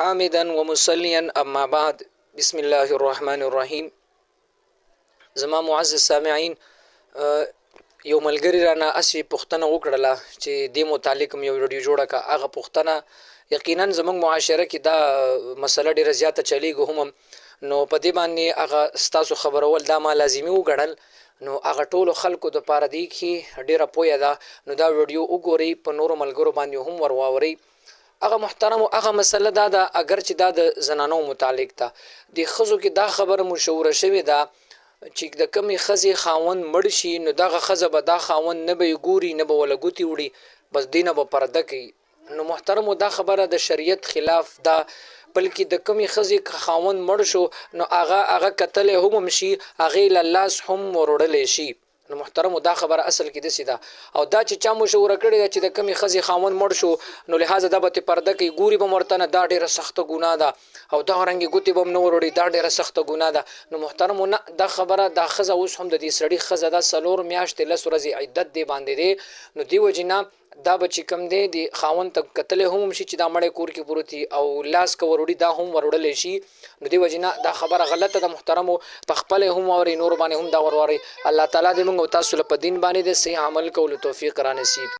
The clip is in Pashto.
حامدا ومصليا اما بعد بسم الله الرحمن الرحیم. زما معزز سامعین، یو ملګری رانه اسی پوښتنه وکړله چې دې متعلق یو ویډیو جوړه کا. هغه پوښتنه یقینا زموږ معاشره کې دا مسله ډیره زیاته چلیږي هم، نو په دې باندې هغه ستاسو خبرول دا ما لازمي وګڼل. نو هغه ټولو خلکو د پاره دی کې ډیره پوهه ده، نو دا ویډیو وګورئ، په نورو ملګرو باندې هم ور واورئ. هغه محترم هغه مسله دا ده، اگر چې دا د زنانو متعلق ده، د ښځو کې دا خبره مشهوره شوې ده چې د کمې ښځې خاوند مړ شي نو دغه ښځه به دا خاوند نه به یې ګوري، نه به وله ګوتې وړي، بس دې نه به پرده کوي. نو محترمو دا خبره د شریعت خلاف ده، بلکې د کمې ښځې خاوند مړ شو نو هغه کتلی هم شي، هغې له لاس هم وروړلی شي. نو محترمو دا خبره اصل کې داسې ده، او دا چې چا مشوره کړې ده چې د کمې ښځې خاوند مړ شو نو لهذا دا به پرده کوي، ګوري به ورته نه، دا ډېره سخته ګناه ده، او دغه رنګې ګوتې به هم نه وروړي، دا ډېره سخته ګناه ده. نو محترمو نه، دا خبره دا ښځه اوس هم د دې سړي ښځه ده، 4 میاشتې 10 ورځې عدت دې باندې دی. نو دې وجې نه دا به چې کوم دی د خاوند ته کتلی هم شي چې دا مړی کور کې پروت دي، او لاس که وروړي دا هم وروړلی شي. نو دې وجې نه دا خبره غلطه ده. محترمو په خپله هم واورئ، نورو باندې هم دا ور واورئ. الله تعالی دې موږ او تاسو له په دین باندې د صحیح عمل کولو توفیق را نصیب